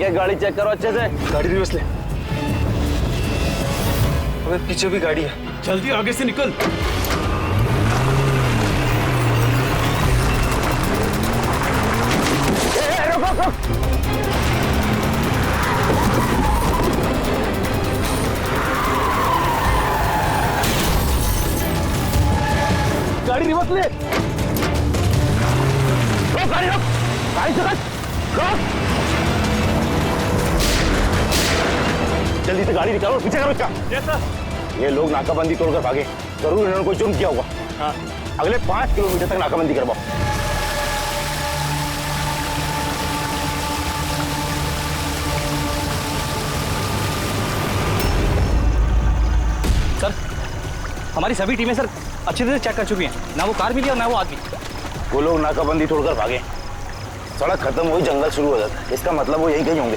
आगे गाड़ी चेक करो अच्छे से। गाड़ी रिवर्स ले। अबे पीछे भी गाड़ी है। जल्दी आगे से निकल। गाड़ी रिवर्स ले। रोक गाड़ी, रोक गाड़ी, रोक। जल्दी से गाड़ी निकालो, पीछे करो इसका। Yes sir. ये लोग नाकाबंदी तोड़कर भागे, जरूर इन्होंने कोई जुर्म किया होगा। हाँ। अगले 5 किलोमीटर तक नाकाबंदी करवाओ। सर हमारी सभी टीमें सर अच्छी तरह से चेक कर चुकी हैं, ना वो कार मिली और ना वो आदमी। वो लोग नाकाबंदी तोड़कर भागे, सड़क खत्म हुई, जंगल शुरू हो जाता है, इसका मतलब वो यही कहीं होंगे।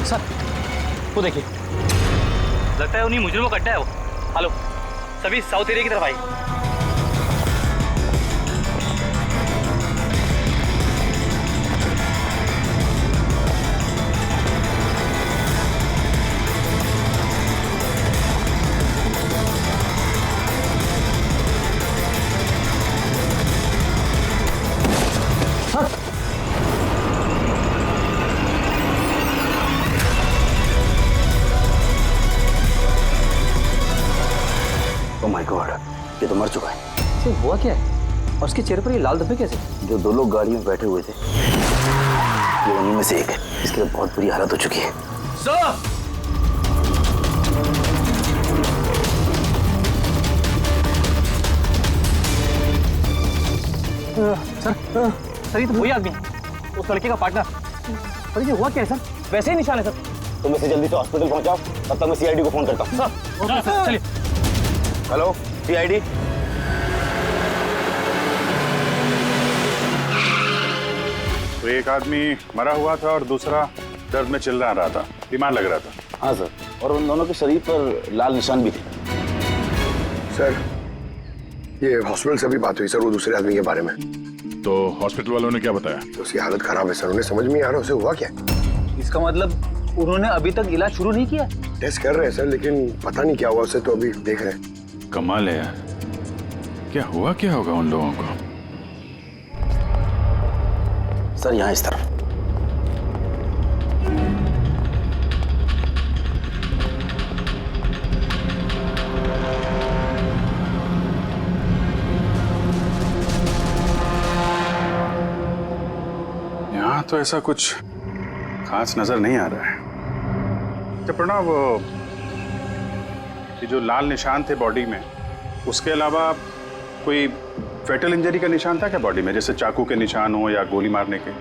सर वो देखिए, लगता है उन्हीं मुजरिमों का अड्डा है वो। हेलो, सभी साउथ एरिया की तरफ आई। ओह माय गॉड, ये तो मर चुका है। सर हुआ क्या है और उसके चेहरे पर ये लाल धब्बे कैसे? जो 2 लोग गाड़ी में बैठे हुए थे, ये उन्हीं में से एक है। इसकी तो बहुत बुरी हालत हो चुकी है। सर सर ये तो वही आदमी है, उस लड़के का पार्टनर। पर ये हुआ क्या है सर? वैसे ही निशान है सर। तुम इसे जल्दी से हॉस्पिटल पहुंचाओ, तब तक मैं सीआईडी को फोन करता हूँ। सर चलिए। Hello CID. तो एक आदमी मरा हुआ था और दूसरा दर्द में चिल्ला रहा था, बीमार लग रहा था। हाँ सर, और उन दोनों के शरीर पर लाल निशान भी थे। सर ये हॉस्पिटल से भी बात हुई सर, वो दूसरे आदमी के बारे में। तो हॉस्पिटल वालों ने क्या बताया? तो उसकी हालत खराब है सर, उन्हें समझ में नहीं आ रहा उसे हुआ क्या। इसका मतलब उन्होंने अभी तक इलाज शुरू नहीं किया? टेस्ट कर रहे हैं सर, लेकिन पता नहीं क्या हुआ उसे, तो अभी देख रहे हैं। कमाल है यार, क्या हुआ क्या होगा उन लोगों को? सर यहाँ इस तरफ। यहाँ तो ऐसा कुछ खास नजर नहीं आ रहा है। तो प्रणव, ये जो लाल निशान थे बॉडी में, उसके अलावा कोई फेटल इंजरी का निशान था क्या बॉडी में, जैसे चाकू के निशान हो या गोली मारने के?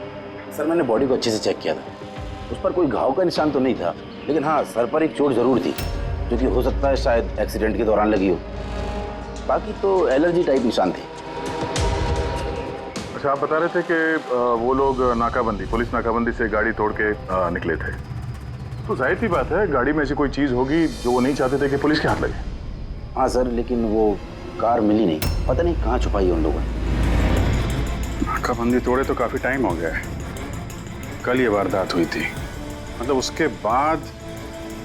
सर मैंने बॉडी को अच्छे से चेक किया था, उस पर कोई घाव का निशान तो नहीं था, लेकिन हाँ सर पर एक चोट जरूर थी, जो कि हो सकता है शायद एक्सीडेंट के दौरान लगी हो। बाकी तो एलर्जी टाइप निशान थे। अच्छा, आप बता रहे थे कि वो लोग नाकाबंदी, पुलिस नाकाबंदी से गाड़ी तोड़ के निकले थे, तो जाहिर सी बात है गाड़ी में ऐसी कोई चीज होगी जो वो नहीं चाहते थे कि पुलिस के हाथ लगे। हाँ सर, लेकिन वो कार मिली नहीं, पता नहीं कहाँ छुपाई उन लोगों ने। नाकाबंदी तोड़े तो काफी टाइम हो गया है, कल ये वारदात हुई थी, मतलब उसके बाद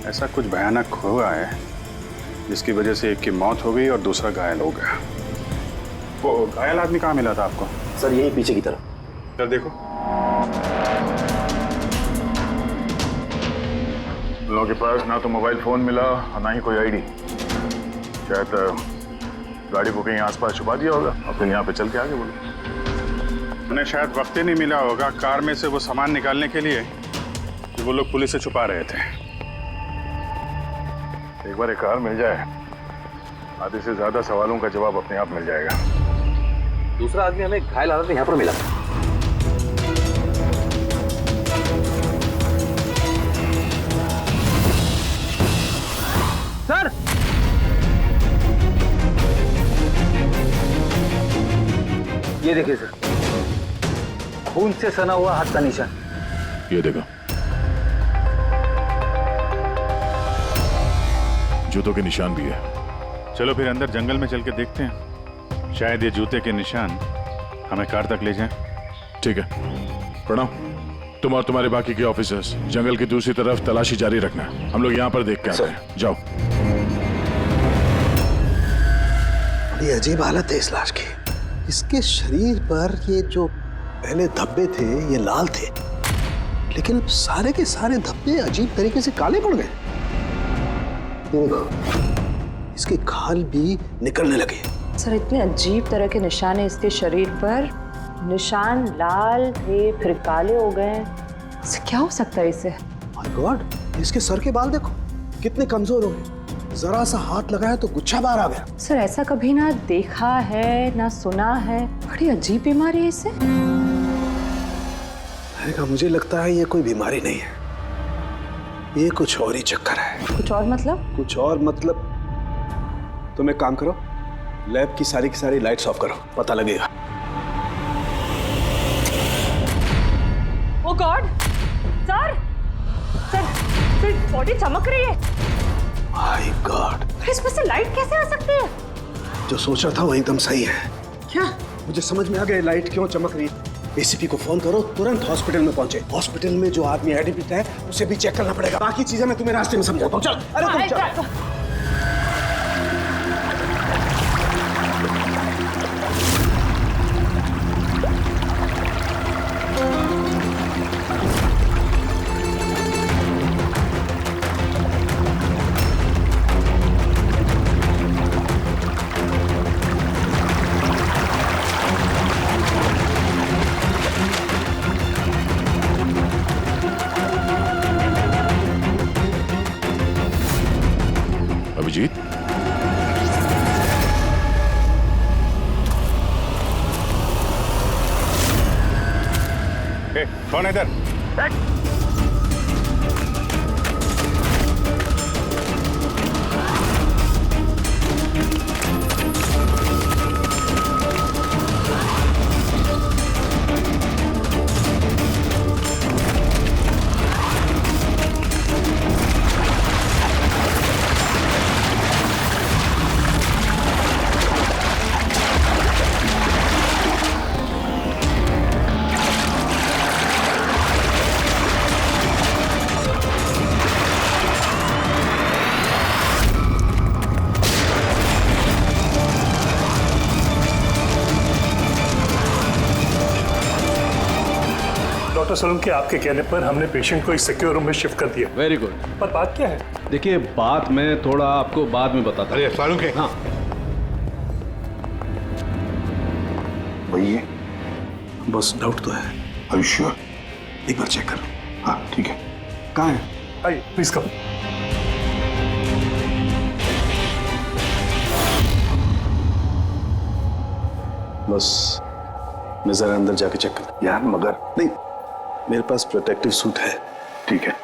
ऐसा कुछ भयानक हुआ है जिसकी वजह से एक की मौत हो गई और दूसरा घायल हो गया। वो घायल आदमी कहाँ मिला था आपको? सर यही पीछे की तरफ। सर देखो, लोगों के पास ना तो मोबाइल फोन मिला और ना ही कोई आईडी। शायद गाड़ी को कहीं आसपास छुपा दिया होगा और फिर यहाँ पे चल के आगे बोलो। उन्हें शायद वक्त ही नहीं मिला होगा कार में से वो सामान निकालने के लिए जो वो लोग पुलिस से छुपा रहे थे। एक बार एक कार मिल जाए, आधे से ज्यादा सवालों का जवाब अपने आप मिल जाएगा। दूसरा आदमी हमें घायल हालत में यहाँ पर मिला। सर ये देखिए सर, खून से सना हुआ हाथ का निशान। ये देखो, जूतों के निशान भी है। चलो फिर अंदर जंगल में चल के देखते हैं, शायद ये जूते के निशान हमें कार तक ले जाएं। ठीक है प्रणव, तुम और तुम्हारे बाकी के ऑफिसर्स जंगल की दूसरी तरफ तलाशी जारी रखना, हम लोग यहाँ पर देख के आते हैं। जाओ। बड़ी अजीब हालत है इस लाश की। इसके शरीर पर ये जो पहले धब्बे थे ये लाल थे, लेकिन अब सारे के सारे धब्बे अजीब तरीके से काले पड़ गए। देखो, इसके खाल भी निकलने लगे। सर इतने अजीब तरह के निशान है इसके शरीर पर, निशान लाल थे फिर काले हो गए। क्या हो सकता है इसे? माय गॉड, इसके सर के बाल देखो कितने कमजोर हो गए। जरा सा हाथ लगाया तो गुच्छा बाहर आ गया। सर ऐसा कभी ना देखा है ना सुना है, बड़ी अजीब बीमारी है इसे। मुझे लगता है ये कोई बीमारी नहीं है, ये कुछ और ही चक्कर है। कुछ और मतलब? कुछ और मतलब तुम एक काम करो, लैब की सारी लाइट्स ऑफ करो, पता लगेगा। ओह गॉड, सर सर बॉडी चमक रही है। माय गॉड, इसमें से लाइट कैसे आ सकती है? जो सोचा था वो एकदम सही है। क्या? मुझे समझ में आ गया लाइट क्यों चमक रही है। एसीपी को फोन करो, तुरंत हॉस्पिटल में पहुंचे। हॉस्पिटल में जो आदमी एडमिट है उसे भी चेक करना पड़ेगा। बाकी चीजें मैं तुम्हें रास्ते में समझाता हूँ। चल, अरे तुम चल। अभिजीत, कौन है इधर? डॉक्टर सोलंकी, आपके कहने पर हमने पेशेंट को इस सिक्योर रूम में शिफ्ट कर दिया। Very good. पर बात क्या है? देखिए, बात मैं थोड़ा आपको बाद में बताता हूँ। अरे सोलंकी, हाँ, वही है। बस डाउट तो है। Are you sure? एक बार चेक करो। हाँ ठीक है। कहाँ है? आइए प्लीज कम। बस मैं जरा अंदर जाके चेक कर। यार मगर नहीं, मेरे पास प्रोटेक्टिव सूट है। ठीक है।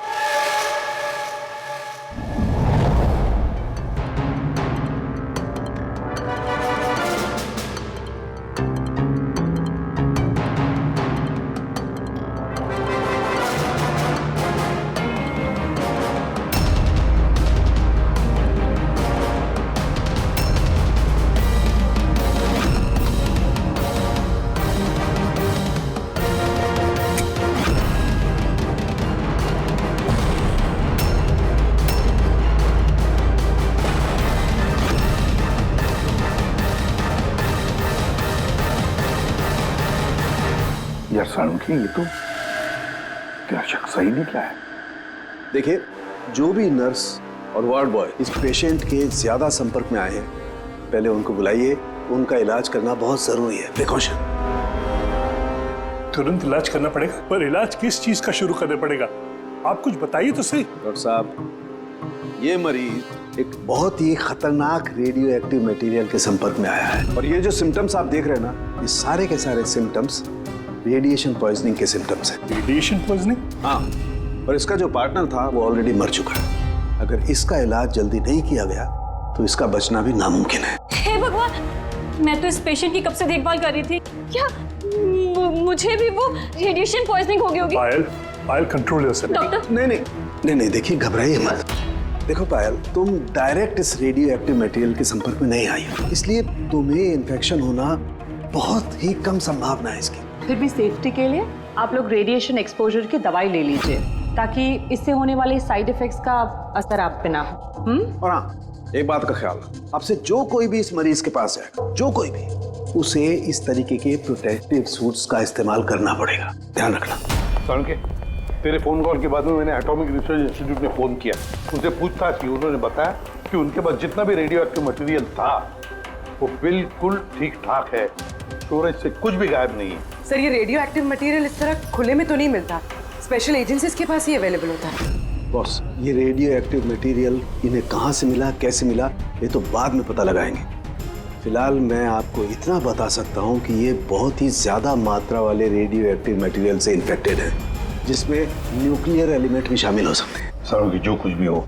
यार सोलंकी, ये तो क्या शख्स सही निकला है। देखिए, जो भी नर्स और वार्ड बॉय इस पेशेंट के ज्यादा संपर्क में आए हैं, पहले उनको बुलाइए। उनका इलाज करना बहुत जरूरी है, प्रिकॉशन। तुरंत इलाज करना पड़ेगा, पर इलाज किस चीज का शुरू करना पड़ेगा? आप कुछ बताइए तो सही। डॉक्टर साहब, ये मरीज एक बहुत ही खतरनाक रेडियो एक्टिव मटेरियल के संपर्क में आया है, और ये जो सिम्टम्स आप देख रहे हैं ना, ये सारे के सारे सिम्टम्स रेडिएशन पॉइजनिंग के सिम्टम्स हैं। Radiation poisoning? हाँ, और इसका जो पार्टनर था वो ऑलरेडी मर चुका है। अगर इसका इलाज जल्दी नहीं किया गया तो इसका बचना भी नामुमकिन है। हे भगवान, मैं तो इस पेशेंट की कब से देखभाल कर रही थी। क्या मुझे भी वो रेडिएशन पॉइजनिंग हो गई होगी। पायल, पायल कंट्रोल योरसेल्फ। डॉक्टर नहीं देखिए, घबराइए मत। देखो पायल, तुम डायरेक्ट इस रेडियो एक्टिव मटेरियल के संपर्क में नहीं आई हो, इसलिए तुम्हें इन्फेक्शन होना बहुत ही कम संभावना है इसकी। फिर भी सेफ्टी के लिए आप लोग रेडिएशन एक्सपोजर की दवाई ले लीजिए, ताकि इससे होने वाले साइड इफेक्ट्स का असर आप पे ना हो। और हाँ, एक बात का ख्याल, आपसे जो कोई भी इस मरीज के पास जाएगा, जो कोई भी, उसे इस तरीके के प्रोटेक्टिव सूट्स का इस्तेमाल करना पड़ेगा, ध्यान रखना। के तेरे फोन कॉल के बाद में मैंने एटॉमिक रिसर्च इंस्टीट्यूट में फोन किया, उनसे पूछताछ की। उन्होंने बताया कि उनके पास जितना भी रेडियो एक्टिव मटेरियल था वो बिल्कुल ठीक ठाक है, स्टोरेज से कुछ भी गायब नहीं है। सर, ये रेडियो एक्टिव मटेरियल इस तरह खुले में तो नहीं मिलता, स्पेशल एजेंसीज के पास ही अवेलेबल होता है। बॉस, ये रेडियो एक्टिव मटेरियल इन्हें कहाँ से मिला, कैसे मिला, ये तो बाद में पता लगाएंगे। फिलहाल मैं आपको इतना बता सकता हूँ कि ये बहुत ही ज्यादा मात्रा वाले रेडियो एक्टिव मटेरियल से इन्फेक्टेड है, जिसमें न्यूक्लियर एलिमेंट भी शामिल हो सकते हैं। सर, कि जो कुछ भी हो,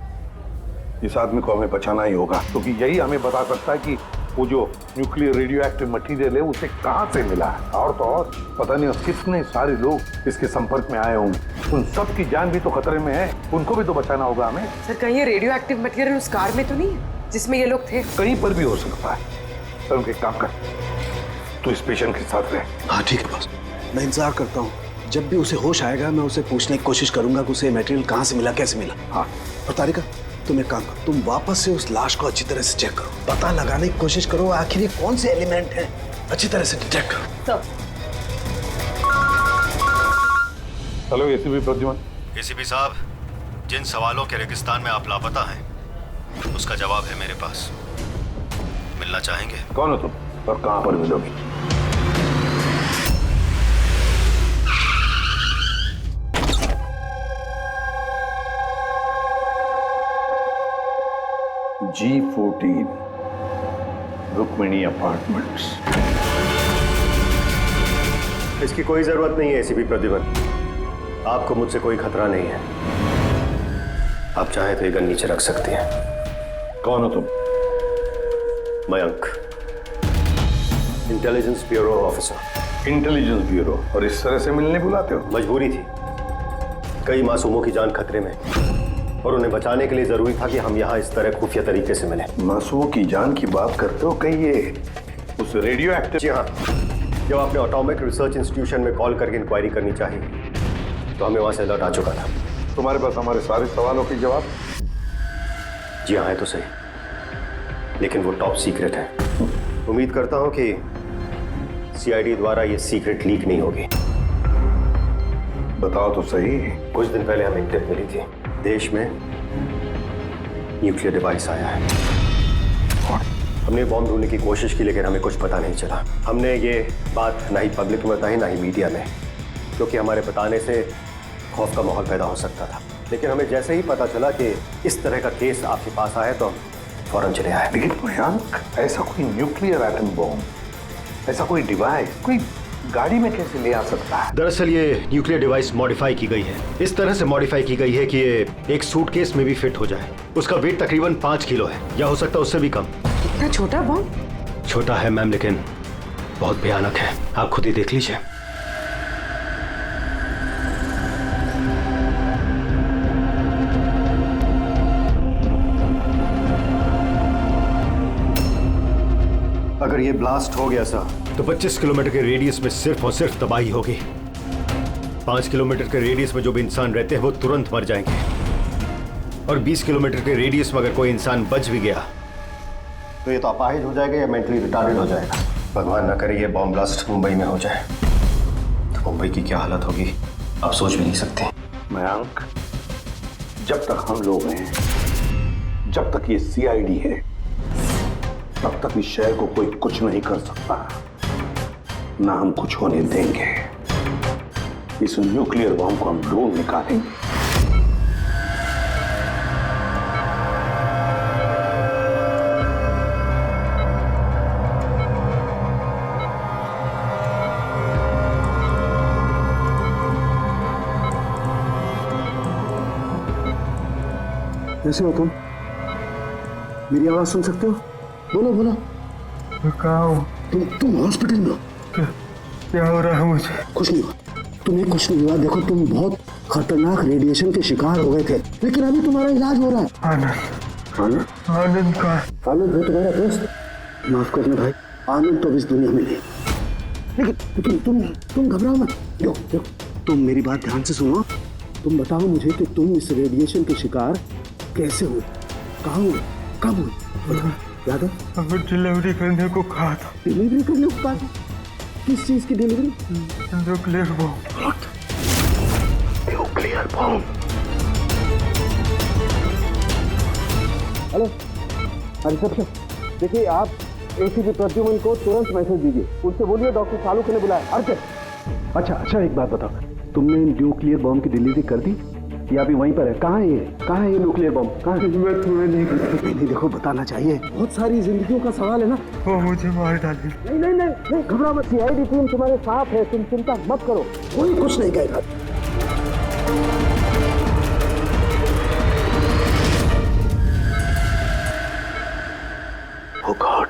इस आदमी को हमें बचाना ही होगा, क्योंकि यही हमें बता सकता है कि वो जो न्यूक्लियर रेडियो एक्टिव मटेरियल है उसे कहाँ से मिला है। और तो और पता नहीं कितने सारे लोग इसके संपर्क में आए होंगे, उन सब की जान भी तो खतरे में है, उनको भी तो बचाना होगा हमें। सर, कहीं ये रेडियो एक्टिव मटेरियल उस कार में तो नहीं है जिसमें ये लोग थे? कहीं पर भी हो सकता है। सर, उनके काम कर, तो इस पेशेंट के साथ रहे। हाँ ठीक है बॉस, मैं इंतजार करता हूँ। जब भी उसे होश आएगा मैं उसे पूछने की कोशिश करूंगा कि उसे मटेरियल कहाँ से मिला, कैसे मिला। हाँ, और तारिका, तुम एक काम करो, तुम वापस से उस लाश को अच्छी तरह से चेक करो, पता लगाने की कोशिश करो आखिर ये कौन से एलिमेंट हैं, अच्छी तरह से डिटेक्ट करो। Hello ACP Pradyuman. एसीपी साहब, जिन सवालों के रेगिस्तान में आप लापता हैं उसका जवाब है मेरे पास। मिलना चाहेंगे? कौन हो तुम और कहां पर मिलोगी? G14 Rukmini apartments. इसकी कोई जरूरत नहीं है एसीपी प्रद्युमन, आपको मुझसे कोई खतरा नहीं है। आप चाहे तो ये गन नीचे रख सकते हैं। कौन हो तुम? Mayank, intelligence bureau officer. Intelligence bureau? और इस तरह से मिलने बुलाते हो? मजबूरी थी, कई मासूमों की जान खतरे में और उन्हें बचाने के लिए जरूरी था कि हम यहाँ इस तरह खुफिया तरीके से मिले। मासूमों की जान की बात करते हो? कहीं ये उस रेडियो एक्टिव? जी हाँ, जब आपने एटॉमिक रिसर्च इंस्टीट्यूशन में कॉल करके इंक्वायरी करनी चाहिए तो हमें वहां से अलर्ट आ चुका था। तुम्हारे पास हमारे सारे सवालों के जवाब? जी हाँ, है तो सही, लेकिन वो टॉप सीक्रेट है। उम्मीद करता हूं कि सीआईडी द्वारा ये सीक्रेट लीक नहीं होगी। बताओ तो सही। कुछ दिन पहले हमें टिप मिली थी, देश में न्यूक्लियर डिवाइस आया है। हमने बॉम्ब ढूंढने की कोशिश की, लेकिन हमें कुछ पता नहीं चला। हमने ये बात ना ही पब्लिक में बताई, ना ही मीडिया में, क्योंकि हमारे बताने से खौफ का माहौल पैदा हो सकता था। लेकिन हमें जैसे ही पता चला कि इस तरह का केस आपके पास आया तो हम फौरन चले आए। लेकिन मयंक, ऐसा कोई न्यूक्लियर एटम बॉम्ब, ऐसा कोई डिवाइस कोई गाड़ी में कैसे ले आ सकता है? दरअसल ये न्यूक्लियर डिवाइस मॉडिफाई की गई है, इस तरह से मॉडिफाई की गई है कि ये एक सूटकेस में भी फिट हो जाए। उसका वेट तकरीबन 5 किलो है, या हो सकता है उससे भी कम। इतना छोटा बॉम्ब? छोटा है मैम, लेकिन बहुत भयानक है, आप खुद ही देख लीजिए। अगर ये ब्लास्ट हो गया सर, तो 25 किलोमीटर के रेडियस में सिर्फ और सिर्फ तबाही होगी। 5 किलोमीटर के रेडियस में जो भी इंसान रहते हैं वो तुरंत मर जाएंगे, और 20 किलोमीटर के रेडियस में अगर कोई इंसान बच भी गया तो ये तो अपाहिज हो जाएगा या मेंटली रिटार्डेड हो जाएगा। भगवान ना करे ये बॉम्ब ब्लास्ट मुंबई में हो जाए तो मुंबई की क्या हालत होगी आप सोच भी नहीं सकते। मयंक, जब तक हम लोग हैं, जब तक ये सीआईडी है, तब तक इस शहर को कोई कुछ नहीं कर सकता, ना हम कुछ होने देंगे। इस न्यूक्लियर बॉम्ब को हम ढूंढ निकालेंगे। कैसे हो तुम? मेरी आवाज सुन सकते हो? बोलो बोलो। कहाँ हो? तुम हॉस्पिटल में हो? क्या हो रहा है मुझे? कुछ नहीं हुआ, तुम्हें कुछ नहीं हुआ। देखो तुम बहुत खतरनाक रेडिएशन के शिकार हो गए थे, लेकिन अभी तुम्हारा इलाज हो रहा है। आनंद, आनंद का आनंद है तुम्हारा दोस्त। माफ करना भाई, आनंद तो इस दुनिया में नहीं। लेकिन तुम घबराओ मत। देखो तुम मेरी बात ध्यान से सुनो। तुम बताओ मुझे कि तुम इस रेडिएशन के शिकार कैसे हुए, कहाँ हुए, कब हुए? याद है? डिलीवरी करने को कहा था। डिलीवरी करने को कहा था? किस चीज की delivery? Nuclear bomb. Nuclear bomb? Hello reception, देखिए आप एसीपी प्रद्युमन को तुरंत मैसेज दीजिए, उनसे बोलिए डॉक्टर सालुके ने बुलाया। अर्जेंट। अच्छा एक बात बताओ, तुमने न्यूक्लियर बॉम्ब की डिलीवरी कर दी या अभी वहीं पर है? कहाँ है ये न्यूक्लियर बॉम्ब? कहाँ है? मैं तुम्हें नहीं देखो बताना चाहिए, बहुत सारी जिंदगियों का सवाल है ना। वो मुझे मार डालेगी। नहीं घबरा मत, सीआईडी टीम तुम्हारे साथ है, तुम चिंता मत करो, कोई कुछ नहीं कहेगा। Oh God.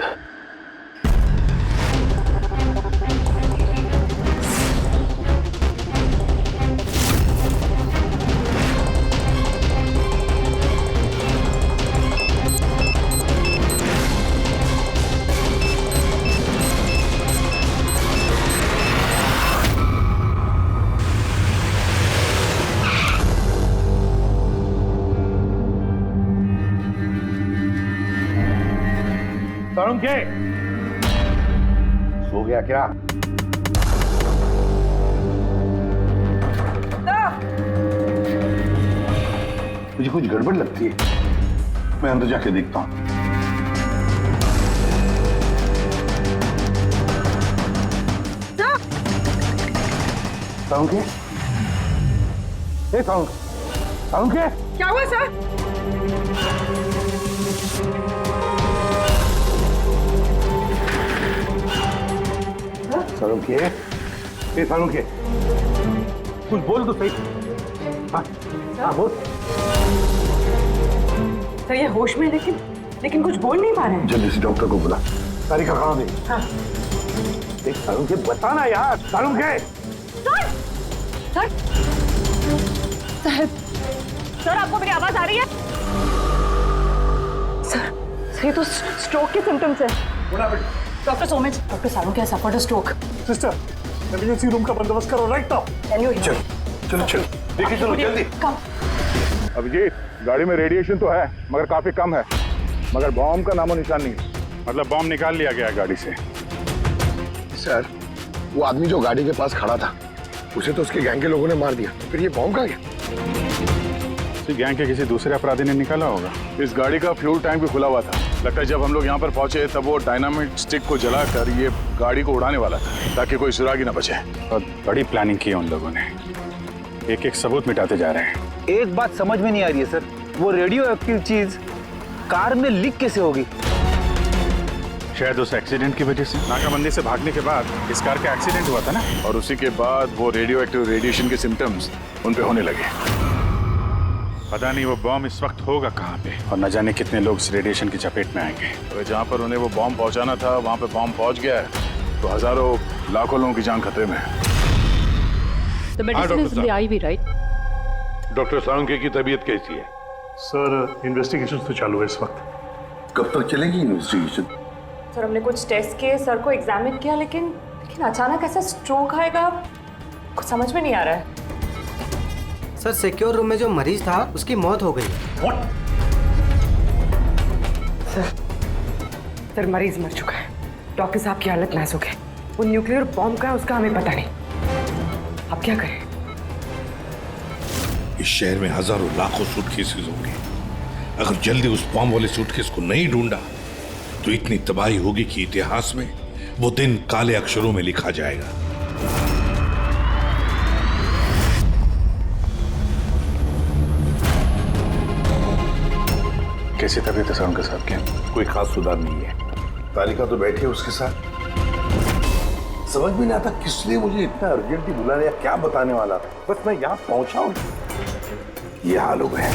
सालुके, सो गया क्या? मुझे कुछ गड़बड़ लगती है, मैं अंदर जाके देखता हूं। सालुके, सालुके, क्या हुआ सर? सालुके, कुछ बोल तो सही। हाँ बोल। सर ये होश में, लेकिन कुछ बोल नहीं पा रहे हैं। जल्दी से डॉक्टर को बुला। तारिका कहाँ गई? हाँ। देख सालुके, बताना यार। सालुके, सर आपको मेरी आवाज आ रही है? सर ये तो स्ट्रोक के सिम्टम्स है। Doctor Somesh, doctor Saluke suffered a stroke. Sister, emergency room का बंदोबस्त करो राइट नाउ। चलो देखिए, चलो जल्दी। अभिजीत, गाड़ी में रेडिएशन तो है मगर काफी कम है, मगर बॉम्ब का नामो निशान नहीं। मतलब बॉम्ब निकाल लिया गया गाड़ी से। सर, वो आदमी जो गाड़ी के पास खड़ा था, उसे तो उसके गैंग के लोगों ने मार दिया, फिर ये बॉम्ब कहाँ गया? गैंग के किसी दूसरे अपराधी ने निकाला होगा। इस गाड़ी का फ्यूल टैंक भी खुला हुआ था। लगता है जब हम लोग यहाँ पर पहुंचे तब वो डायनामाइट स्टिक को जलाकर ये गाड़ी को उड़ाने वाला था ताकि कोई सुरागी ना बचे। और बड़ी प्लानिंग की है उन लोगों ने, एक एक सबूत मिटाते जा रहे हैं। एक बात समझ में नहीं आ रही है सर, वो रेडियो एक्टिव चीज कार में लीक कैसे होगी? शायद उस एक्सीडेंट की वजह से। नाकाबंदी से भागने के बाद इस कार का एक्सीडेंट हुआ था ना, और उसी के बाद वो रेडियो एक्टिव रेडिएशन के सिम्टम्स उन पे होने लगे। पता नहीं वो बॉम्ब इस वक्त होगा कहाँ पे, और न जाने कितने लोग इस रेडिएशन की चपेट में आएंगे। तो जहाँ पर उन्हें वो बॉम्ब पहुँचाना था वहाँ पे बॉम्ब पहुँच गया है, तो हजारों लाखों लोगों की जान खतरे में है। The medicine is in the IV, right? Doctor Saluke की तबीयत कैसी है? सर इन्वेस्टिगेशन तो चालू है इस वक्त। कब तक चलेगी इन्वेस्टिगेशन? सर हमने कुछ टेस्ट किए, सर को एग्जामिन किया, लेकिन अचानक ऐसा स्ट्रोक आएगा, कुछ समझ में नहीं आ रहा है। सर सिक्योर रूम में जो मरीज था उसकी मौत हो गई। सर मरीज मर चुका है, डॉक्टर साहब की हालत नाजुक है। वो न्यूक्लियर बॉम्ब का है उसका हमें पता नहीं, अब क्या करें? इस शहर में हजारों लाखों सूटकेसेस होंगे, अगर जल्दी उस बॉम्ब वाले सूटकेस को नहीं ढूंढा तो इतनी तबाही होगी कि इतिहास में वो दिन काले अक्षरों में लिखा जाएगा। कैसी तबीयत है सर उनके साथ? क्या कोई खास सुधार नहीं है। तालिका तो बैठी है उसके साथ। समझ में नहीं आता किस लिए मुझे इतना अर्जेंटली बुलाने या क्या बताने वाला, बस मैं यहाँ पहुंचा हूँ, ये हाल हो गया।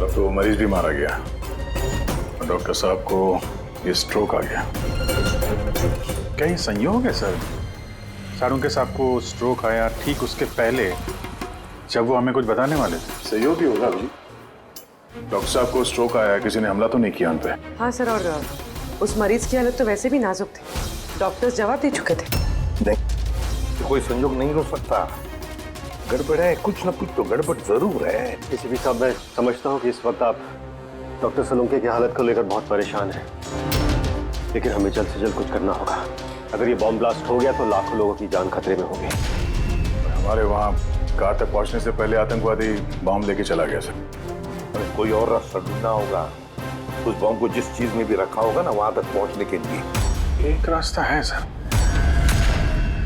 अब तो मरीज भी मारा गया, डॉक्टर साहब को ये स्ट्रोक आ गया। क्या ये संयोग है सर शाहरुख के साहब को स्ट्रोक आया ठीक उसके पहले जब वो हमें कुछ बताने वाले थे। सहयोग ही होगा अभी। डॉक्टर साहब को स्ट्रोक आया, किसी ने हमला तो नहीं किया उन पे? हाँ सर, और उस मरीज की हालत तो वैसे भी नाजुक थी। डॉक्टर्स जवाब दे चुके थे। नहीं, कोई संयोग नहीं हो सकता। गड़बड़ है, कुछ ना कुछ तो गड़बड़ जरूर है। किसी भी साहब, मैं समझता हूँ कि इस वक्त आप डॉक्टर सलूंके की हालत को लेकर बहुत परेशान हैं, लेकिन हमें जल्द से जल्द कुछ करना होगा। अगर ये बॉम्ब ब्लास्ट हो गया तो लाखों लोगों की जान खतरे में होगी। हमारे वहाँ कार तक पहुँचने से पहले आतंकवादी बॉम्ब लेके चला गया सर। कोई और रास्ता ढूंढना होगा। उस बॉम्ब को जिस चीज में भी रखा होगा ना, वहां तक पहुंचने के लिए एक रास्ता है सर।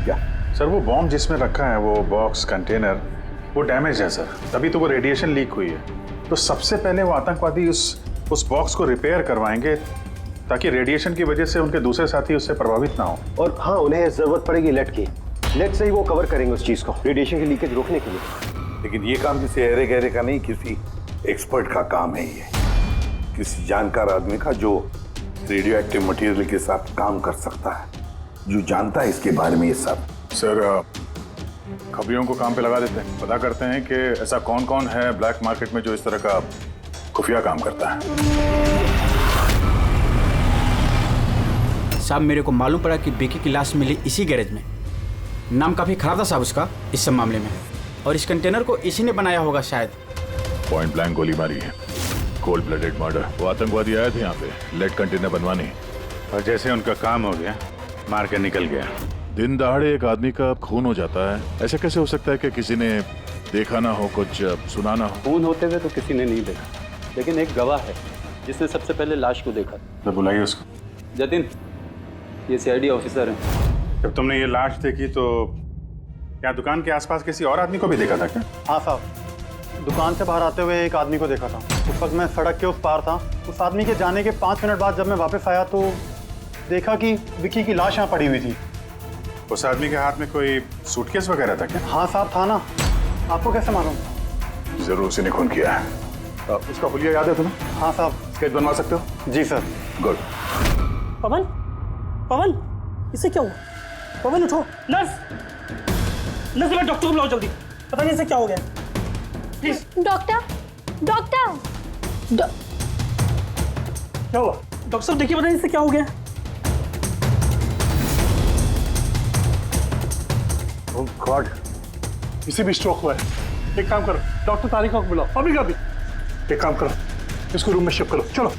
क्या सर? वो बॉम्ब जिसमें रखा है, वो बॉक्स कंटेनर, वो डैमेज है सर, तभी तो वो रेडिएशन लीक हुई है। तो सबसे पहले वो आतंकवादी उस बॉक्स को रिपेयर करवाएंगे ताकि रेडिएशन की वजह से उनके दूसरे साथी उससे प्रभावित ना हो। और हाँ, उन्हें जरूरत पड़ेगी लेड की। लेड से ही वो कवर करेंगे उस चीज को, रेडिएशन की लीकेज रोकने के लिए। लेकिन ये काम किसी अहरे गहरे का नहीं, किसी एक्सपर्ट का काम है। ये किसी जानकार आदमी का जो रेडियो एक्टिव मटेरियल के साथ काम कर सकता है, जो जानता है इसके बारे में ये सब। सर, खबरियों को काम पे लगा देते हैं, पता करते हैं कि ऐसा कौन कौन है ब्लैक मार्केट में जो इस तरह का खुफिया काम करता है। साहब, मेरे को मालूम पड़ा कि बेकी की लाश मिली इसी गैरेज में। नाम काफी खराब था साहब उसका इस सब मामले में, और इस कंटेनर को इसी ने बनाया होगा शायद। पॉइंट ब्लैंक गोली मारी है, कोल्ड ब्लडेड मर्डर। वो आतंकवादी आए थे यहाँ पे लेड कंटेनर बनवाने, और जैसे उनका काम हो गया मार के निकल गया। दिन दहाड़े एक आदमी का खून हो जाता है, ऐसे कैसे हो सकता है कि किसी ने देखा ना हो, कुछ सुना ना हो? खून होते हुए तो किसी ने नहीं देखा, लेकिन एक गवाह है जिसने सबसे पहले लाश को देखा। तो बुलाइए उसको। जतिन, ये सीआईडी ऑफिसर है। जब तुमने ये लाश देखी तो क्या दुकान के आसपास किसी और आदमी को भी देखा था क्या? हाँ साहब, दुकान से बाहर आते हुए एक आदमी को देखा था। उस वक्त मैं सड़क के उस पार था। उस आदमी के जाने के 5 मिनट बाद जब मैं वापस आया तो देखा कि विक्की की लाश यहाँ पड़ी हुई थी। उस आदमी के हाथ में कोई सूटकेस वगैरह था क्या? हाँ साहब, था ना। आपको कैसे मालूम? जरूर उसी ने खून किया है। उसका हुलिया याद है तुम्हें? हाँ साहब। स्केच बनवा सकते हो? जी सर। गुड। पवन, पवन, इसे क्या हुआ? पवन उठो। नर्स, नर्स, डॉक्टर को बुलाओ जल्दी। पता नहीं इसे क्या हो गया। प्लीज। डॉक्टर, डॉक्टर, क्या हुआ? डॉक्टर साहब देखिए, पता नहीं इसे क्या हो गया। ओह गॉड, इसे भी स्ट्रोक हुआ है। एक काम करो, डॉक्टर तारिका को बुलाओ, अभी का भी। एक काम करो, इसको रूम में शिफ्ट करो। चलो।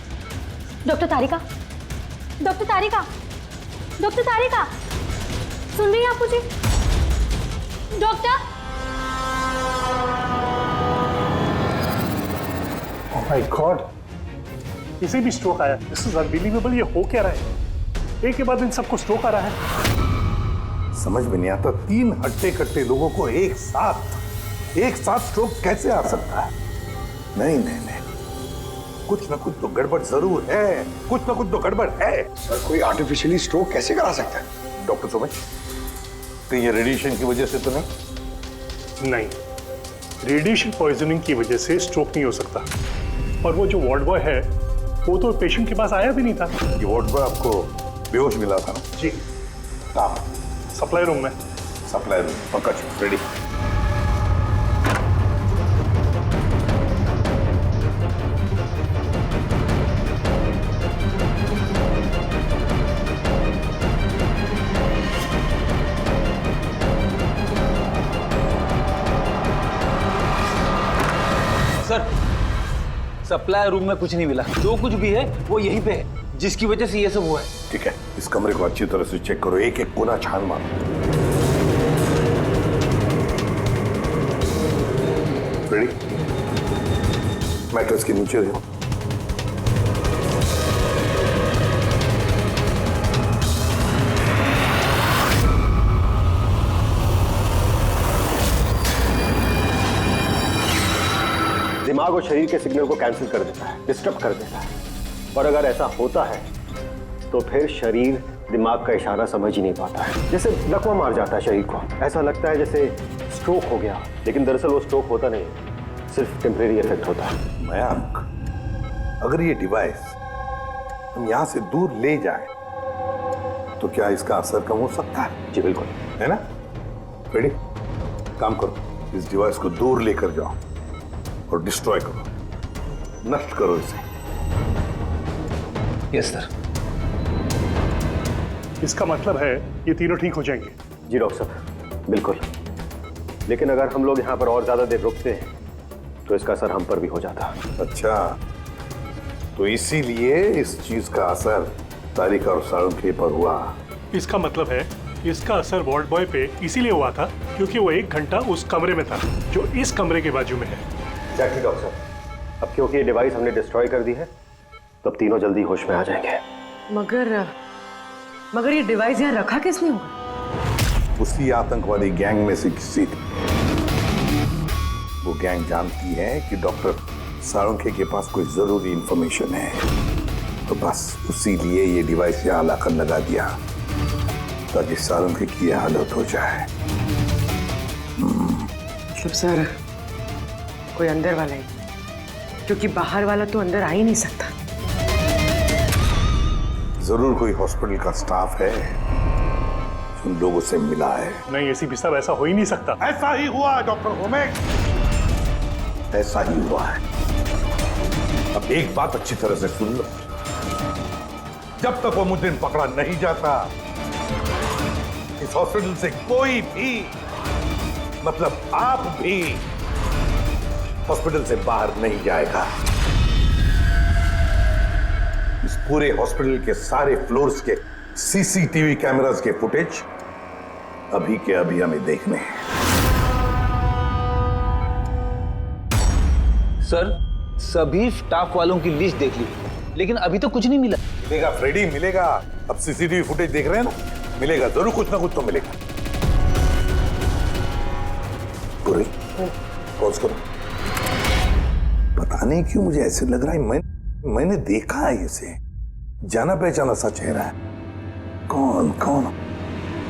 डॉक्टर तारिका, डॉक्टर तारिका, डॉक्टर तारिका, सुन रही हैं आप मुझे? डॉक्टर। ओह माय गॉड, इसे भी स्ट्रोक आया। This is unbelievable. ये हो क्या रहा है? एक के बाद इन सबको स्ट्रोक आ रहा है। समझ में नहीं आता, 3 हट्टे कट्टे लोगों को एक साथ स्ट्रोक कैसे आ सकता है? नहीं नहीं नहीं, कुछ ना कुछ तो गड़बड़ जरूर है, कुछ ना कुछ तो गड़बड़ है। सर, कोई आर्टिफिशियली स्ट्रोक कैसे करा सकता है? डॉक्टर सोमेश, तो ये रेडिएशन की वजह से तो नहीं? नहीं, रेडिएशन पॉइजनिंग की वजह से स्ट्रोक नहीं हो सकता। और वो जो वार्ड बॉय है वो तो पेशेंट के पास आया भी नहीं था। ये वार्ड बॉय आपको बेहोश मिला था ना? जी। कहाँ? सप्लाई रूम में। सप्लाई रूम, पकड़, रेडी। सर, सप्लाई रूम में कुछ नहीं मिला। जो कुछ भी है वो यहीं पे है, जिसकी वजह से ये सब हुआ है। ठीक है, इस कमरे को अच्छी तरह से चेक करो, एक एक कोना छान मारो। रेडी? मैट्रेस के नीचे देखो। दिमाग और शरीर के सिग्नल को कैंसिल कर देता है, डिस्टर्ब कर देता है। और अगर ऐसा होता है तो फिर शरीर दिमाग का इशारा समझ ही नहीं पाता है। जैसे लकवा मार जाता है शरीर को, ऐसा लगता है जैसे स्ट्रोक हो गया, लेकिन दरअसल वो स्ट्रोक होता नहीं, सिर्फ टेम्परेरी इफेक्ट होता है। मयांक, अगर ये डिवाइस हम यहाँ से दूर ले जाएं, तो क्या इसका असर कम हो सकता है? जी बिल्कुल। है ना? रेडी? काम करो, इस डिवाइस को दूर लेकर जाओ और डिस्ट्रॉय करो, नष्ट करो इसे। Yes sir. इसका मतलब है ये तीनों ठीक हो जाएंगे? जी डॉक्टर साहब, बिल्कुल। लेकिन अगर हम लोग यहाँ पर और ज्यादा देर रुकते हैं तो इसका असर हम पर भी हो जाता। अच्छा, तो इसीलिए इस चीज का असर तारिका और साळुंखे पर हुआ। इसका मतलब है इसका असर वार्ड बॉय पे इसीलिए हुआ था क्योंकि वो 1 घंटा उस कमरे में था जो इस कमरे के बाजू में है। एग्जैक्टली डॉक्टर साहब। अब क्योंकि ये डिवाइस हमने डिस्ट्रॉय कर दी है तो अब तीनों जल्दी होश में आ जाएंगे। मगर ये डिवाइस यहाँ रखा किसने होगा? उसी आतंकवादी गैंग में से किसी ने। वो गैंग जानती है कि डॉक्टर साळुंखे के पास कोई जरूरी इंफॉर्मेशन है, तो बस उसी लिए ये डिवाइस यहाँ लाकर लगा दिया ताकि साळुंखे की यह हालत हो जाए। मतलब सर कोई अंदर वाला ही, क्योंकि बाहर वाला तो अंदर आ ही नहीं सकता। जरूर कोई हॉस्पिटल का स्टाफ है जो उन लोगों से मिला है। नहीं एसीपी साहब, ऐसा हो ही नहीं सकता। ऐसा ही हुआ है डॉक्टर होमेक, ऐसा ही हुआ है। अब एक बात अच्छी तरह से सुन लो, जब तक वो मुजरिम पकड़ा नहीं जाता इस हॉस्पिटल से कोई भी, मतलब आप भी, हॉस्पिटल से बाहर नहीं जाएगा। इस पूरे हॉस्पिटल के सारे फ्लोर्स के सीसीटीवी कैमरास के फुटेज अभी के अभी हमें देखने हैं। सर, सभी स्टाफ वालों की लिस्ट देख ली, लेकिन अभी तो कुछ नहीं मिला। मिलेगा फ्रेडी, मिलेगा। अब सीसीटीवी फुटेज देख रहे हैं ना, मिलेगा जरूर, कुछ ना कुछ तो मिलेगा। पूरी पॉज करो। पता नहीं क्यों मुझे ऐसे लग रहा है मैंने देखा है इसे, जाना पहचाना सा चेहरा है। कौन कौन?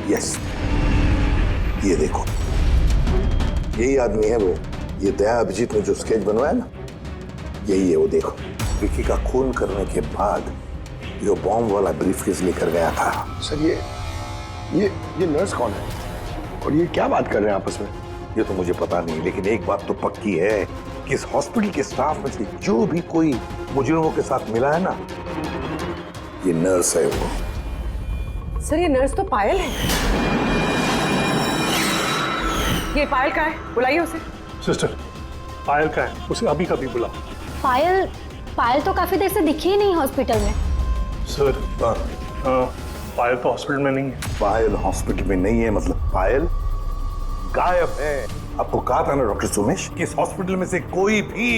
यस, ये देखो, यही आदमी है वो। ये दया अभिजीत ने जो स्केच बनवाया ना, यही है वो। देखो, विकी का खून करने के बाद जो बॉम्ब वाला ब्रीफकेस लेकर गया था। सर ये नर्स कौन है और ये क्या बात कर रहे हैं आपस में? ये तो मुझे पता नहीं, लेकिन एक बात तो पक्की है कि इस हॉस्पिटल के स्टाफ में से जो भी कोई मुजरिमों के साथ मिला है ना, ये नर्स है वो। सर ये नर्स तो पायल है। ये पायल का है, बुलाइए उसे। सिस्टर, पायल का है, उसे अभी कभी बुला। पायल तो काफी देर से दिखी ही नहीं हॉस्पिटल में। सर पायल तो हॉस्पिटल में नहीं है। पायल हॉस्पिटल में नहीं है मतलब पायल गायब है। आपको कहा था ना डॉक्टर सुमेश कि इस हॉस्पिटल में से कोई भी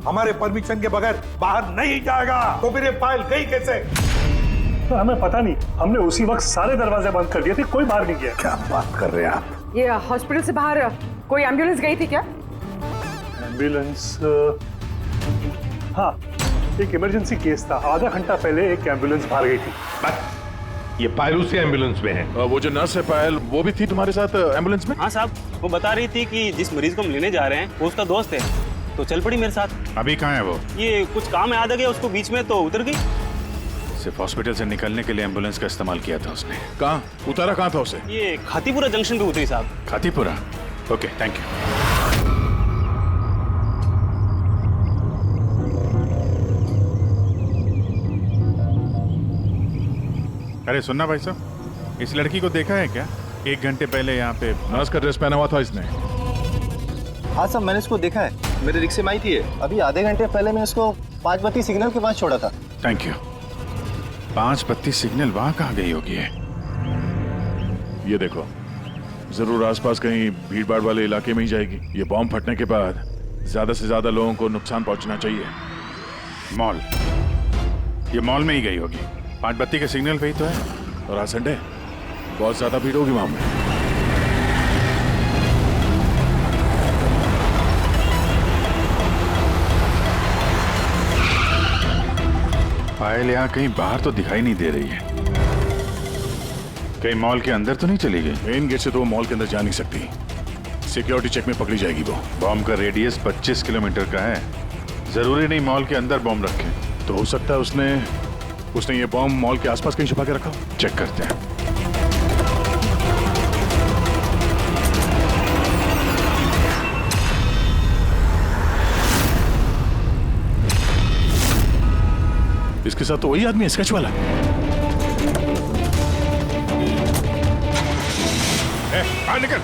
हमारे परमिशन के बगैर बाहर नहीं जाएगा। तो फिर ये पायल गई कैसे? तो हमें पता नहीं, हमने उसी वक्त सारे दरवाजे बंद कर दिए थे, कोई बाहर नहीं गया। क्या बात कर रहे हैं आप? ये हॉस्पिटल से बाहर कोई एम्बुलेंस गई थी क्या? एम्बुलेंस, हाँ, एक इमरजेंसी केस था। आधा घंटा पहले एक एम्बुलेंस बाहर गई थी। ये पायल उसी एम्बुलेंस में है। वो जो नर्स है पायल, वो भी थी तुम्हारे साथ एम्बुलेंस में? हाँ साहब, वो बता रही थी कि जिस मरीज को हम लेने जा रहे हैं वो उसका दोस्त है, तो चल पड़ी मेरे साथ। अभी कहाँ है वो? ये कुछ काम है, आ गया उसको बीच में तो उतर गई। सिर्फ हॉस्पिटल से निकलने के लिए एम्बुलेंस का इस्तेमाल किया था उसने। कहाँ उतारा, कहाँ था उसे? ये खातीपुरा जंक्शन पे उतरी साहब। Khatipura, okay, thank you. अरे सुनना भाई साहब, इस लड़की को देखा है क्या? 1 घंटे पहले यहाँ पे नर्स का ड्रेस पहना हुआ था इसने। हाँ साहब, मैंने इसको देखा है, मेरे रिक्शे में आई थी। अभी आधे घंटे पहले मैं इसको 5 बत्ती सिग्नल के पास छोड़ा था। Thank you. 5 बत्ती सिग्नल वहाँ कहाँ गई होगी? ये देखो, जरूर आसपास कहीं भीड़ भाड़ वाले इलाके में ही जाएगी। ये बॉम्ब फटने के बाद ज्यादा से ज्यादा लोगों को नुकसान पहुंचना चाहिए। मॉल, ये मॉल में ही गई होगी। 5 बत्ती के सिग्नल पे ही तो है, और आज संडे, बहुत ज्यादा भीड़ होगी वहां में। पायल यहाँ कहीं बाहर तो दिखाई नहीं दे रही है। कहीं मॉल के अंदर तो नहीं चली गई? मेन गेट से तो वो मॉल के अंदर जा नहीं सकती, सिक्योरिटी चेक में पकड़ी जाएगी वो। बॉम्ब का रेडियस 25 किलोमीटर का है। जरूरी नहीं मॉल के अंदर बॉम्ब रखे, तो हो सकता है उसने ये बॉम्ब मॉल के आसपास कहीं छुपा के रखा। चेक करते हैं। इसके साथ तो वही आदमी है, स्केच वाला। बाहर निकल।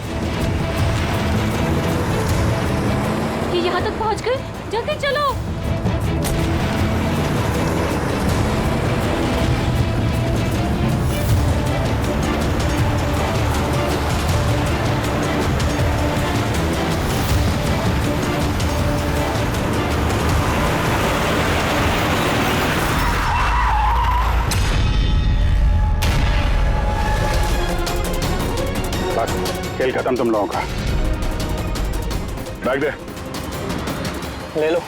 ये यहाँ तक पहुँच गए, जल्दी चलो। खेल खत्म तुम लोगों का। बैग दे। ले लो।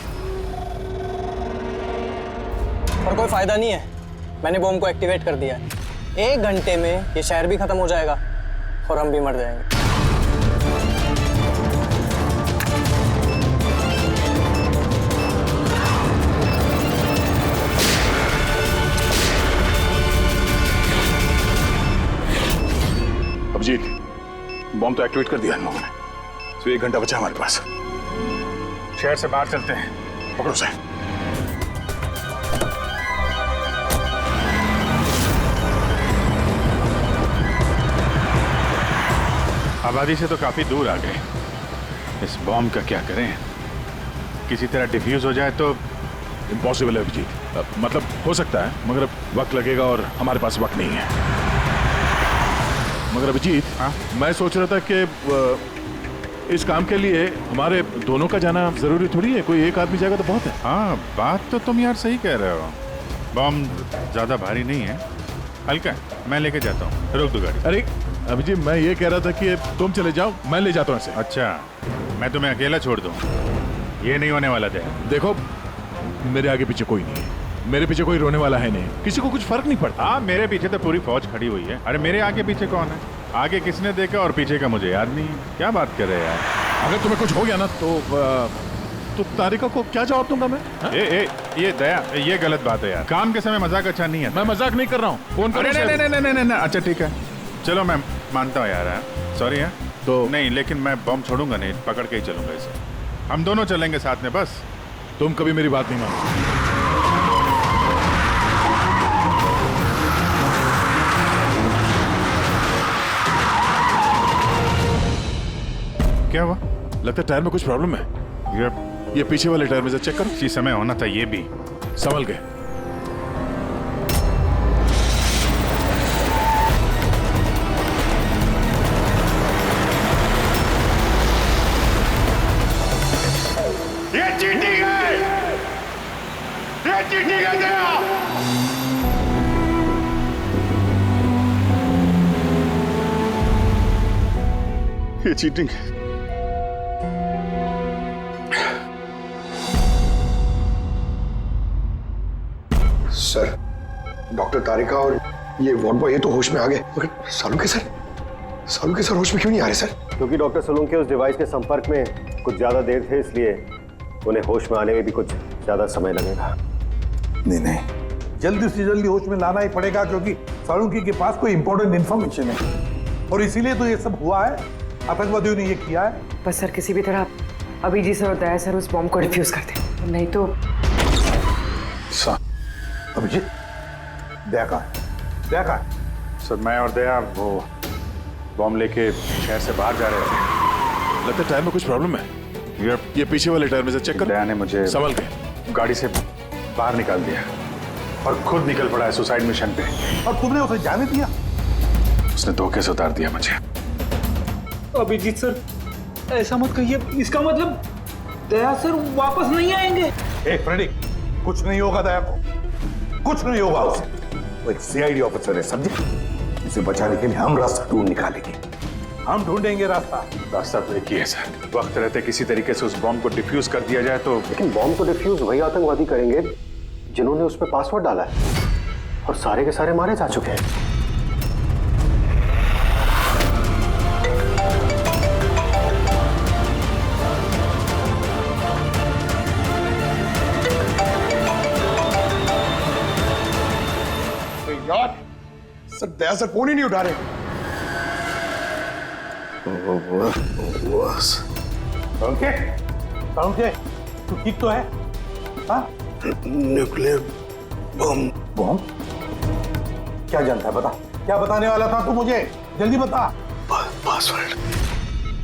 पर कोई फायदा नहीं है, मैंने बॉम्ब को एक्टिवेट कर दिया है। 1 घंटे में ये शहर भी खत्म हो जाएगा और हम भी मर जाएंगे। अभिजीत, बॉम्ब तो एक्टिवेट कर दिया इन लोगों ने, तो 1 घंटा बचा हमारे पास। शहर से बाहर चलते हैं, पकड़ो से। आबादी से तो काफी दूर आ गए। इस बॉम्ब का क्या करें? किसी तरह डिफ्यूज हो जाए तो इम्पॉसिबल है अभिजीत। मतलब हो सकता है, मगर वक्त लगेगा और हमारे पास वक्त नहीं है। मगर अभिजीत, मैं सोच रहा था कि इस काम के लिए हमारे दोनों का जाना जरूरी थोड़ी है, कोई एक आदमी जाएगा तो बहुत है। हाँ, बात तो तुम यार सही कह रहे हो। बॉम्ब ज्यादा भारी नहीं है, हल्का है। मैं लेके जाता हूँ, रोक दो गाड़ी। अरे अभिजीत, मैं ये कह रहा था कि तुम चले जाओ, मैं ले जाता हूँ इसे। अच्छा, मैं तुम्हें अकेला छोड़ दूँ? ये नहीं होने वाला था। देखो, मेरे आगे पीछे कोई नहीं है, मेरे पीछे कोई रोने वाला है नहीं, किसी को कुछ फर्क नहीं पड़ता। हाँ, मेरे पीछे तो पूरी फौज खड़ी हुई है। अरे मेरे आगे पीछे कौन है? आगे किसने देखा और पीछे का मुझे याद नहीं। क्या बात कर रहे हैं यार? अगर तुम्हें कुछ हो गया ना तो तारिका को क्या जवाब दूंगा मैं? ये दया, ये गलत बात है यार। काम के समय मजाक अच्छा नहीं है। मैं मजाक नहीं कर रहा हूँ, फोन करो। नहीं, अच्छा ठीक है, चलो मैं मानता हूँ यार, सॉरी है तो नहीं, लेकिन मैं बॉम्ब छोड़ूंगा नहीं, पकड़ के ही चलूंगा इसे। हम दोनों चलेंगे साथ में बस। तुम कभी मेरी बात नहीं मानो। क्या हुआ? लगता है टायर में कुछ प्रॉब्लम है। ये पीछे वाले टायर में से चेक करो। इसी समय होना था ये भी। संभल गए। ये चीटिंग है, ये चीटिंग है दया। ये चीटिंग है। सर, डॉक्टर तारिका और ये वार्ड बॉय ये तो होश में आ गए, मगर सालुके सर होश में क्यों नहीं आ रहे सर? क्योंकि डॉक्टर सोलंकी उस डिवाइस के संपर्क में कुछ ज्यादा देर थे, इसलिए उन्हें होश में आने में भी कुछ ज्यादा समय लगेगा। नहीं, जल्दी से जल्दी होश में लाना ही पड़ेगा, क्योंकि सालुंकी के पास कोई इंपॉर्टेंट इंफॉर्मेशन है और इसीलिए तो ये सब हुआ है। आतंकवादियों ने ये किया है। बस सर, किसी भी तरह अभिजीत सर और दया सर उस बॉम्ब को डिफ्यूज कर दें, नहीं तो। अभिजीत, दया कहाँ है? सर, मैं और दया वो बॉम्ब लेके शहर से बाहर जा रहे थे। लगता है टायर में कुछ प्रॉब्लम है। ये पीछे वाले टायर में से चेक कर। दया ने मुझे संभल गए गाड़ी से बाहर निकाल दिया और खुद निकल पड़ा है सुसाइड मिशन पे। और तुमने उसे जाने दिया? उसने धोखे से उतार दिया मुझे। अभिजीत सर, ऐसा मत कहिए, इसका मतलब दया सर वापस नहीं आएंगे। फ्रेडी, कुछ नहीं होगा दया को, कुछ नहीं होगा उसे। वो एक सीआईडी ऑफिसर है, समझे? इसे बचाने के लिए हम रास्ता ढूंढ निकालेंगे, हम ढूंढेंगे रास्ता। रास्ता तो एक ही है सर, वक्त रहते किसी तरीके से उस बॉम्ब को डिफ्यूज कर दिया जाए तो। लेकिन बॉम्ब को डिफ्यूज वही आतंकवादी करेंगे जिन्होंने उस पर पासवर्ड डाला है, और सारे के सारे मारे जा चुके हैं। यार सर, दया सर फोन ही नहीं उठा रहे। सालुंके, तू ठीक तो है? हाँ? Nuclear bomb? क्या जानता है बता, क्या बताने वाला था तू मुझे? जल्दी बता। पासवर्ड।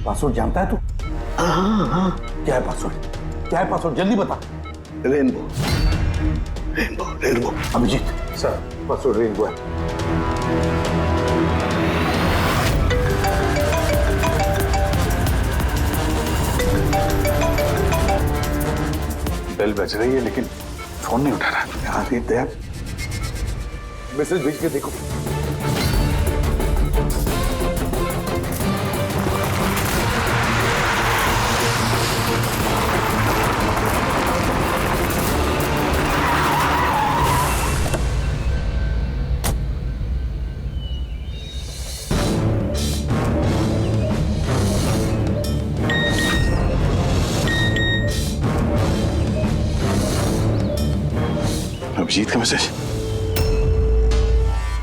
पासवर्ड जानता है तू? हाँ। क्या है पासवर्ड? क्या है पासवर्ड? जल्दी बता। Rainbow. Rainbow rainbow. Abhijit sir, password rainbow है। बेल बज रही है लेकिन फोन नहीं उठा रहा। यहाँ से दया मैसेज भेज के देखो। अभिजीत का मैसेज।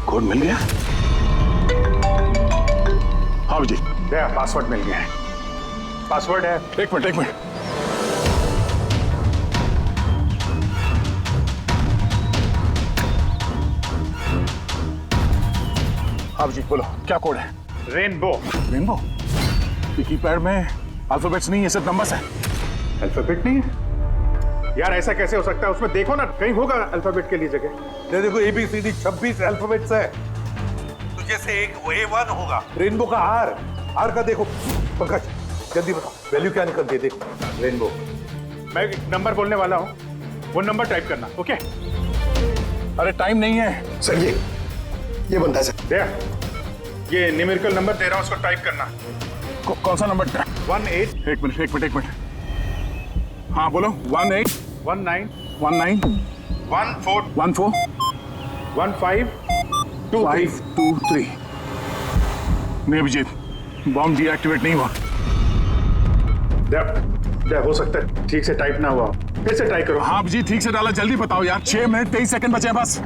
कोड मिल गया? हाँ अभिजीत, दया पासवर्ड मिल गया है। पासवर्ड है। एक मिनट। हाँ अभिजीत बोलो, क्या कोड है? रेनबो। रेनबो? कीपैड में अल्फाबेट्स नहीं है, सिर्फ नंबर्स है। अल्फाबेट नहीं है यार, ऐसा कैसे हो सकता है? उसमें देखो ना, कहीं होगा अल्फाबेट के लिए जगह। देखो ABCD 26 अल्फाबेट्स है, तो जैसे एक A1 होगा। रेनबो का R का देखो। पंकज जल्दी बताओ वैल्यू क्या निकलती है? देखो रेनबो। मैं एक नंबर बोलने वाला हूँ, वो नंबर टाइप करना। ओके? अरे टाइम नहीं है सर। ये बनता है सर। दया, ये न्यूमेरिकल नंबर दे रहा हूँ, उसको टाइप करना। कौन सा नंबर? 18। एक मिनट। हाँ बोलो। 18 19 19 14 14 15 523। नहीं अभिजीत, बॉम्ब डीएक्टिवेट नहीं हुआ। दया हो सकता है ठीक से टाइप ना हुआ, फिर से ट्राई करो। हाँ अभिजीत ठीक से डाला, जल्दी बताओ यार। 6 मिनट 23 सेकंड बचे हैं बस।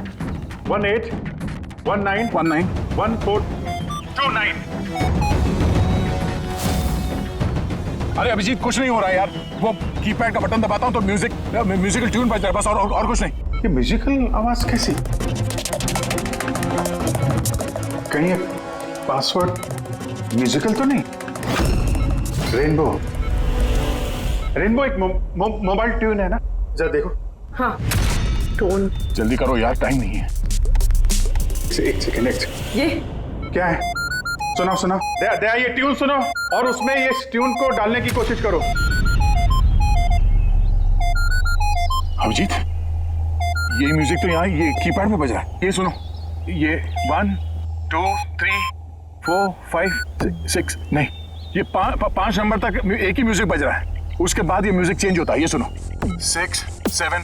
18 19 19 14 29। अरे अभिजीत कुछ नहीं हो रहा है यार, वो कीपैड का बटन दबाता हूँ तो म्यूजिकल ट्यून बज रहा है बस, और कुछ नहीं। ये म्यूजिकल आवाज कैसी? कहीं ये पासवर्ड म्यूजिकल तो नहीं? रेनबो एक मोबाइल ट्यून है ना? जरा देखो। हाँ टोन। जल्दी करो यार, टाइम नहीं है। एक सेकेंड। ये क्या है? सुनाओ। दया ये ट्यून सुनो और उसमें ये ट्यून को डालने की कोशिश करो। अभिजीत ये म्यूजिक तो यहाँ ये कीपैड में बज रहा है। ये सुनो, ये 1 2 3 4 5 6 नहीं, ये 5 नंबर तक एक ही म्यूजिक बज रहा है, उसके बाद ये म्यूजिक चेंज होता है। ये सुनो 6 7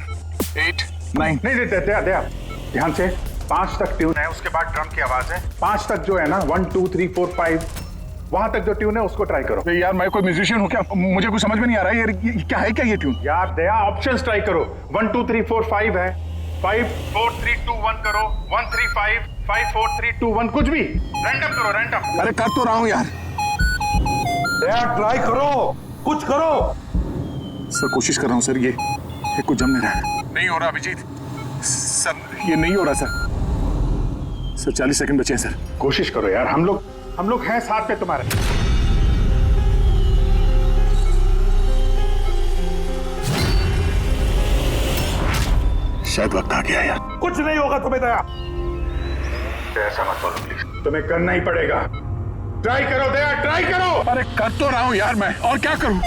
8 9। नहीं दया ध्यान से। 5 तक ट्यून है, उसके बाद ड्रम की आवाज है। 5 तक जो है ना 1 2 3 4 5 वहां तक जो ट्यून है उसको ट्राई करो। यार मैं कोई म्यूजिशियन हूँ क्या? मुझे कुछ समझ में नहीं आ रहा है ये क्या है? क्या ये ट्यून? यार दया ऑप्शंस ट्राई करो। 1 2 3 4 5 है, 5 4 3 2 1 करो, 1 3 5 5 4 3 2 1, कुछ भी रैंडम करो, रैंडम। अरे कर तो रहा हूँ यार। दया ट्राई करो, कुछ करो। सर कोशिश कर रहा हूँ सर, ये कुछ जम नहीं रहा। नहीं हो रहा अभिजीत सर, ये नहीं हो रहा सर 40 सेकंड बचे हैं सर। कोशिश करो यार, हम लोग हैं साथ में तुम्हारे। शायद वक्त आ गया यार। कुछ नहीं होगा तुम्हें दया। ऐसा मत बोलो प्लीज, तुम्हें करना ही पड़ेगा। ट्राई करो दया, ट्राई करो। अरे कर तो रहा हूँ यार मैं, और क्या करूं?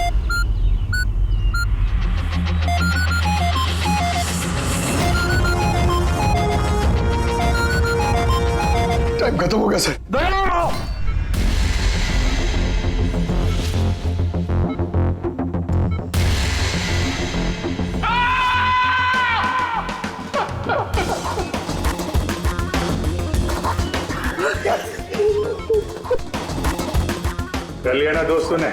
टाइम खत्म हो गया सर। कर लिया ना दोस्तों ने?